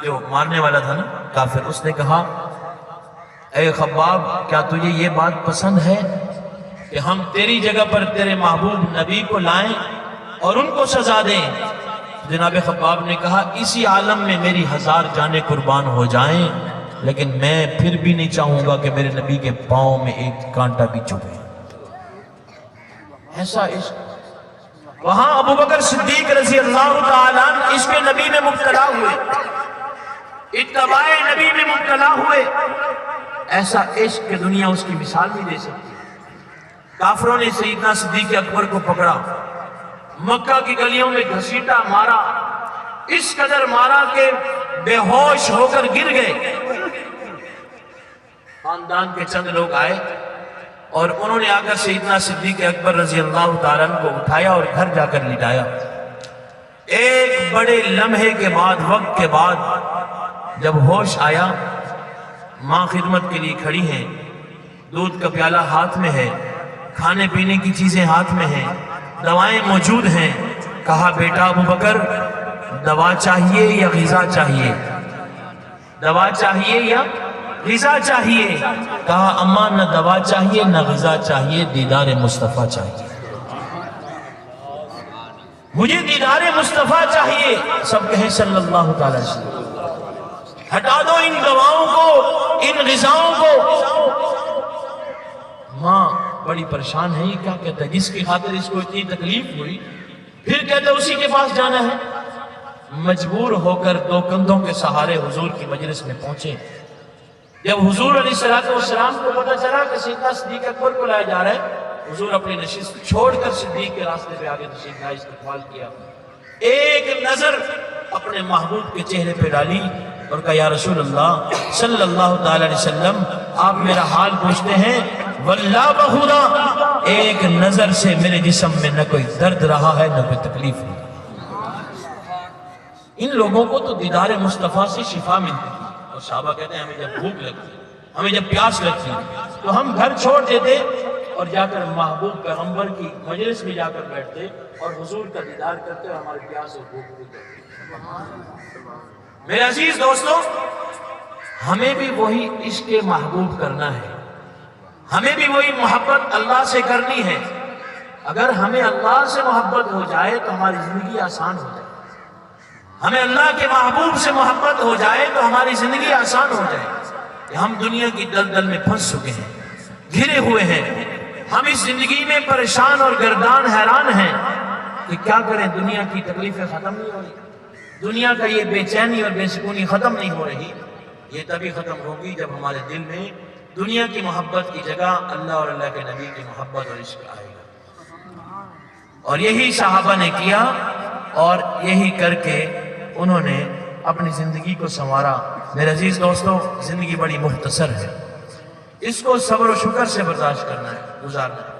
جو مارنے والا تھا نا کافر، اس نے کہا اے خباب کیا تجھے یہ بات پسند ہے کہ ہم تیری جگہ پر تیرے محبوب نبی کو لائیں اور ان کو سزا دیں؟ جناب خباب نے کہا اسی عالم میں میری 1000 جانیں قربان ہو جائیں، لیکن میں پھر بھی نہیں چاہوں گا کہ میرے نبی کے پاؤں میں ایک کانٹا بھی چبھے۔ ایسا عشق۔ وہاں ابو بکر صدیق رضی اللہ تعالیٰ عنہ عشق نبی میں مبتلا ہوئے، اتباع نبی میں مبتلا ہوئے۔ ایسا عشق کہ دنیا اس کی مثال نہیں دے سکتی۔ کافروں نے سیدنا صدیق اکبر کو پکڑا، مکہ کی گلیوں میں گھسیٹا مارا، اس قدر مارا کہ بے ہوش ہو کر گر گئے۔ خاندان کے چند لوگ آئے اور انہوں نے آ کر سیدنا صدیق اکبر رضی اللہ تعالیٰ عنہ کو اٹھایا اور گھر جا کر لٹایا۔ ایک بڑے لمحے کے بعد، وقت کے بعد جب ہوش آیا، ماں خدمت کے لیے کھڑی ہیں، دودھ کا پیالہ ہاتھ میں ہے، کھانے پینے کی چیزیں ہاتھ میں ہیں، دوائیں موجود ہیں۔ کہا بیٹا ابو بکر دوا چاہیے یا غذا چاہیے؟ دوا چاہیے یا غذا چاہیے؟ کہا اماں نہ دوا چاہیے نہ غذا چاہیے، دیدار مصطفیٰ چاہیے، مجھے دیدار مصطفیٰ چاہیے۔ سب کہیں صلی اللہ تعالی وسلم۔ ہٹا دو ان دواؤں کو، ان غذاؤں کو۔ ماں بڑی پریشان ہے، یہ کیا کہتا ہے جس کی خاطر اس کو اتنی تکلیف ہوئی، پھر کہتا ہے اسی کے پاس جانا ہے۔ مجبور ہو کر 2 کندھوں کے سہارے حضور کی مجلس میں پہنچے۔ جب حضور علیہ السلام کو پتہ چلا کہ سیدنا صدیق اکبر کو لایا جا رہا ہے، حضور اپنی نشست چھوڑ کر صدیق کے راستے پہ آگے تشریف لائے، استقبال کیا، ایک نظر اپنے محبوب کے چہرے پہ ڈالی اور کہا یا رسول اللہ صلی اللہ تعالی علیہ وسلم آپ میرا حال پوچھتے ہیں، واللہ بخدا ایک نظر سے میرے جسم میں نہ کوئی درد رہا ہے نہ کوئی تکلیف نہیں۔ ان لوگوں کو تو دیدار مصطفیٰ سے شفا ملتی تھی، اور صحابہ کہتے ہیں ہمیں جب بھوک لگتی، ہمیں جب پیاس لگتی تو ہم گھر چھوڑ دیتے اور جا کر محبوب پیغمبر کی مجلس میں جا کر بیٹھتے اور حضور کا دیدار کرتے اور ہمارے پیاس اور بھوک پوری کرتے۔ میرے عزیز دوستوں، ہمیں بھی وہی عشق محبوب کرنا ہے، ہمیں بھی وہی محبت اللہ سے کرنی ہے۔ اگر ہمیں اللہ سے محبت ہو جائے تو ہماری زندگی آسان ہو جائے، ہمیں اللہ کے محبوب سے محبت ہو جائے تو ہماری زندگی آسان ہو جائے۔ کہ ہم دنیا کی دلدل میں پھنس چکے ہیں، گھرے ہوئے ہیں، ہم اس زندگی میں پریشان اور گردان حیران ہیں کہ کیا کریں، دنیا کی تکلیفیں ختم نہیں ہو رہی، دنیا کا یہ بے چینی اور بے سکونی ختم نہیں ہو رہی۔ یہ تبھی ختم ہوگی جب ہمارے دل میں دنیا کی محبت کی جگہ اللہ اور اللہ کے نبی کی محبت اور عشق آئے گا۔ اور یہی صحابہ نے کیا، اور یہی کر کے انہوں نے اپنی زندگی کو سنوارا۔ میرے عزیز دوستوں، زندگی بڑی مختصر ہے، اس کو صبر و شکر سے برداشت کرنا ہے، گزارنا ہے۔